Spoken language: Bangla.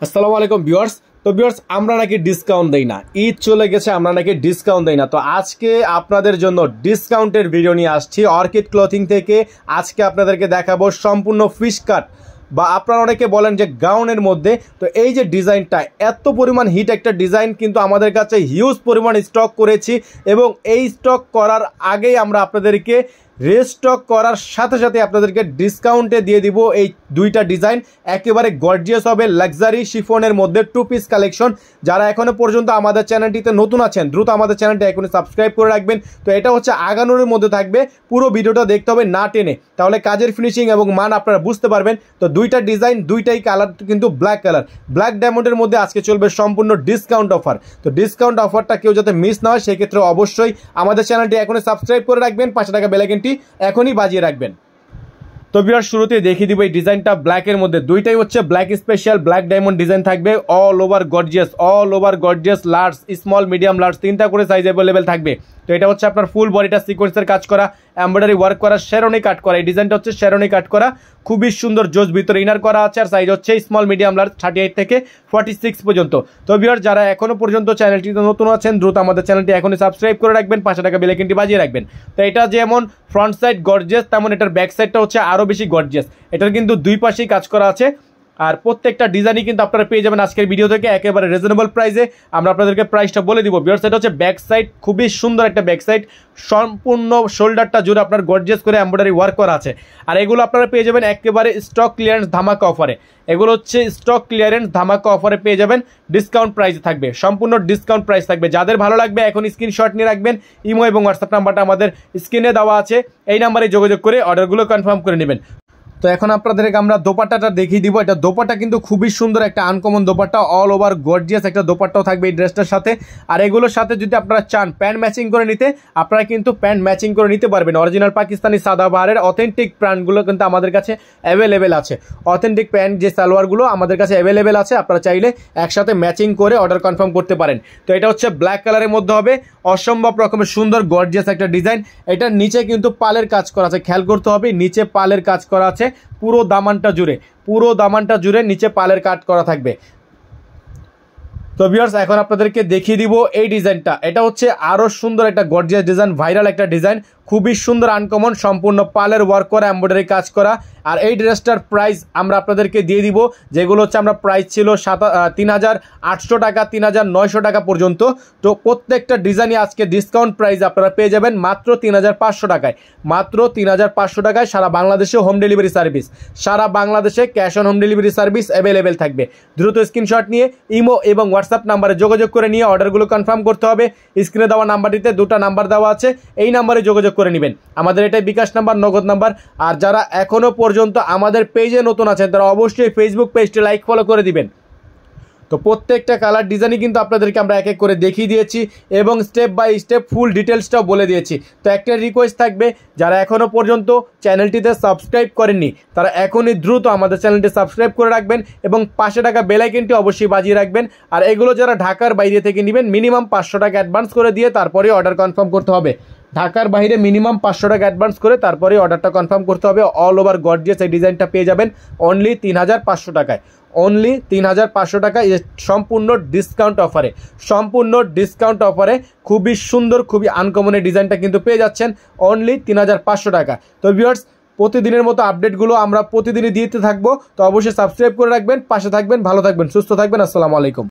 আসসালামু আলাইকুম ভিউয়ার্স। তো ভিউয়ার্স, আমরা নাকি ডিসকাউন্ট দেই না, ঈদ চলে গেছে, আমরা নাকি ডিসকাউন্ট দেই না। তো আজকে আপনাদের জন্য ডিসকাউন্টের ভিডিও নিয়ে আসছি অর্কিড ক্লথিং থেকে। আজকে আপনাদেরকে দেখাবো সম্পূর্ণ ফিশ কাট, বা আপনারা অনেকে বলেন যে গাউনের মধ্যে। তো এই যে ডিজাইনটা, এত পরিমাণ হিট একটা ডিজাইন কিন্তু আমাদের কাছে হিউজ পরিমাণ স্টক করেছি, এবং এই স্টক করার আগেই আমরা আপনাদেরকে রেস্টক করার সাথে সাথে আপনাদেরকে ডিসকাউন্টে দিয়ে দিব এই দুইটা ডিজাইন। একেবারে গর্জিয়াস হবে, লাক্সারি শিফনের মধ্যে টু পিস কালেকশন। যারা এখনো পর্যন্ত আমাদের চ্যানেলটিতে নতুন আছেন, দ্রুত আমাদের চ্যানেলটি এখনই সাবস্ক্রাইব করে রাখবেন। তো এটা হচ্ছে আগানোর মধ্যে থাকবে, পুরো ভিডিওটা দেখতে হবে না টেনে, তাহলে কাজের ফিনিশিং এবং মান আপনারা বুঝতে পারবেন। তো দুইটা ডিজাইন, দুইটাই কালার কিন্তু ব্ল্যাক কালার, ব্ল্যাক ডায়মন্ডের মধ্যে আজকে চলবে সম্পূর্ণ ডিসকাউন্ট অফার। তো ডিসকাউন্ট অফারটা কেউ যাতে মিস না হয়, সেক্ষেত্রে অবশ্যই আমাদের চ্যানেলটি এখনই সাবস্ক্রাইব করে রাখবেন, 5 টাকা বেল আইকনটি এখনই বাজিয়ে রাখবেন। তো ভিউয়ার্স, শুরুতে দেখিয়ে দিব এই ডিজাইনটা ব্ল্যাকের মধ্যে। দুইটাই হচ্ছে black special, black diamond design থাকবে, all over gorgeous, large, small, medium, large, তিনটা করে সাইজ অ্যাভেলেবেল থাকবে। তো এটা হচ্ছে আপনার ফুল বডিটা সিকোয়েন্সের কাজ করা, এমব্রয়ডারি ওয়ার্ক করা, শেরনি কাট করা। এই ডিজাইনটা হচ্ছে শেরনি কাট করা, খুবই সুন্দর জোস, ভিতরে ইনার করা আছে। আর সাইজ হচ্ছে স্মল, মিডিয়াম, লার্জ, 38 থেকে 46 পর্যন্ত। তো ভিউয়ার্স, যারা এখনো পর্যন্ত চ্যানেলটিতে নতুন আছেন, দ্রুত আমাদের চ্যানেলটি এখনই সাবস্ক্রাইব করে রাখবেন, 5 টাকা বেল আইকনটি বাজিয়ে রাখবেন। তো এটা যেমন ফ্রন্ট সাইড গর্জিয়াস, তেমন এটার ব্যাক সাইডটা হচ্ছে আরও বেশি গর্জিয়াস। এটার কিন্তু দুই পাশেই কাজ করা আছে, আর প্রত্যেকটা ডিজাইনই কিন্তু আপনারা পেয়ে যাবেন আজকের ভিডিও থেকে একেবারে রিজনেবল প্রাইসে। আমরা আপনাদেরকে প্রাইসটা বলে দিব। ভিউয়ার্স, এটা হচ্ছে ব্যাক সাইড, খুবই সুন্দর একটা ব্যাক সাইড, সম্পূর্ণ শোল্ডারটা জুড়ে আপনার গর্জিয়াস করে এমব্রয়ডারি ওয়ার্ক করা আছে। আর এগুলো আপনারা পেয়ে যাবেন একেবারে স্টক ক্লিয়ারেন্স ধামাকা অফারে। এগুলো হচ্ছে স্টক ক্লিয়ারেন্স ধামাকা অফারে পেয়ে যাবেন, ডিসকাউন্ট প্রাইসে থাকবে, সম্পূর্ণ ডিসকাউন্ট প্রাইস থাকবে। যাদের ভালো লাগবে এখন স্ক্রিনশট নিয়ে রাখবেন, ইমো এবং হোয়াটসঅ্যাপ নাম্বারটা আমাদের স্ক্রিনে দেওয়া আছে, এই নাম্বারে যোগাযোগ করে অর্ডারগুলো কনফার্ম করে নেবেন। তো এখন আপনাদেরকে আমরা দোপাট্টাটা দেখিয়ে দিব। এটা দোপাট্টা কিন্তু খুবই সুন্দর একটা uncommon dupatta, all over gorgeous একটা দোপাট্টাও থাকবে এই ড্রেসটার সাথে। আর এগুলোর সাথে যদি আপনারা চান প্যান্ট ম্যাচিং করে নিতে, আপনারা কিন্তু প্যান্ট ম্যাচিং করে নিতে পারবেন। অরিজিনাল পাকিস্তানি সাদাবাহারের অথেন্টিক প্যান্টগুলো কিন্তু আমাদের কাছে অ্যাভেলেবেল আছে। অথেন্টিক প্যান্ট যে সালোয়ারগুলো আমাদের কাছে অ্যাভেলেবেল আছে, আপনারা চাইলে একসাথে ম্যাচিং করে অর্ডার কনফার্ম করতে পারেন। তো এটা হচ্ছে ব্ল্যাক কালারের মধ্যে হবে, অসম্ভব রকমের সুন্দর গর্জিয়াস একটা ডিজাইন। এটার নিচে কিন্তু পালের কাজ করা আছে, খেয়াল করতে হবে, নিচে পালের কাজ করা আছে পুরো দামানটা জুড়ে নিচে পালের কাট করা থাকবে। তো ভিউয়ার্স, এখন আপনাদেরকে দেখিয়ে দিব এই ডিজাইনটা। এটা হচ্ছে আরো সুন্দর একটা গর্জিয়াস ডিজাইন, ভাইরাল একটা ডিজাইন, খুবই সুন্দর আনকমন, সম্পূর্ণ পালের ওয়ার্ক করা, এমব্রয়ডারি কাজ করা। আর এই ড্রেসটার প্রাইস আমরা আপনাদেরকে দিয়ে দিব, যেগুলো হচ্ছে আমরা প্রাইস ছিল 3800 টাকা, 3900 টাকা পর্যন্ত। তো প্রত্যেকটা ডিজাইনই আজকে ডিসকাউন্ট প্রাইস আপনারা পেয়ে যাবেন মাত্র 3500 টাকায়, মাত্র 3500 টাকায়। সারা বাংলাদেশে হোম ডেলিভারি সার্ভিস, সারা বাংলাদেশে cash on home delivery service available থাকবে। দ্রুত স্ক্রিনশট নিয়ে ইমো এবং হোয়াটসঅ্যাপ নাম্বারে যোগাযোগ করে নিয়ে অর্ডারগুলো কনফার্ম করতে হবে। স্ক্রিনে দেওয়া নাম্বারটিতে দুটো নাম্বার দেওয়া আছে, এই নাম্বারে যোগাযোগ করে নেবেন। আমাদের এটাই বিকাশ নাম্বার, নগদ নাম্বার। আর যারা এখনো পর্যন্ত আমাদের পেজে নতুন আছেন, তারা অবশ্যই ফেসবুক পেজটি লাইক ফলো করে দিবেন। তো প্রত্যেকটা কালার ডিজাইনই কিন্তু আপনাদেরকে আমরা এক এক করে দেখিয়ে দিয়েছি, এবং স্টেপ বাই স্টেপ ফুল ডিটেলসটাও বলে দিয়েছি। তো একটা রিকোয়েস্ট থাকবে, যারা এখনও পর্যন্ত চ্যানেলটিতে সাবস্ক্রাইব করেননি, তারা এখনই দ্রুত আমাদের চ্যানেলটি সাবস্ক্রাইব করে রাখবেন, এবং 5 টাকা বেল আইকনটি অবশ্যই বাজিয়ে রাখবেন। আর এগুলো যারা ঢাকার বাইরে থেকে নেবেন, মিনিমাম 500 টাকা অ্যাডভান্স করে দিয়ে তারপরে অর্ডার কনফার্ম করতে হবে। ঢাকার বাইরে মিনিমাম 500 টাকা অ্যাডভান্স করে তারপরে অর্ডারটা কনফার্ম করতে হবে। অল ওভার গর্জিয়াস এই ডিজাইনটা পেয়ে যাবেন অনলি 3500 টাকায়, অনলি 3500 টাকা, সম্পূর্ণ ডিসকাউন্ট অফারে খুবই সুন্দর, খুবই আনকমন এই ডিজাইনটা কিন্তু পেয়ে যাচ্ছেন অনলি 3500 টাকা। তো ভিউয়ার্স, প্রতিদিনের মতো আপডেটগুলো আমরা প্রতিদিনই দিতে থাকবো। তো অবশ্যই সাবস্ক্রাইব করে রাখবেন, পাশে থাকবেন, ভালো থাকবেন, সুস্থ থাকবেন। আসসালামু আলাইকুম।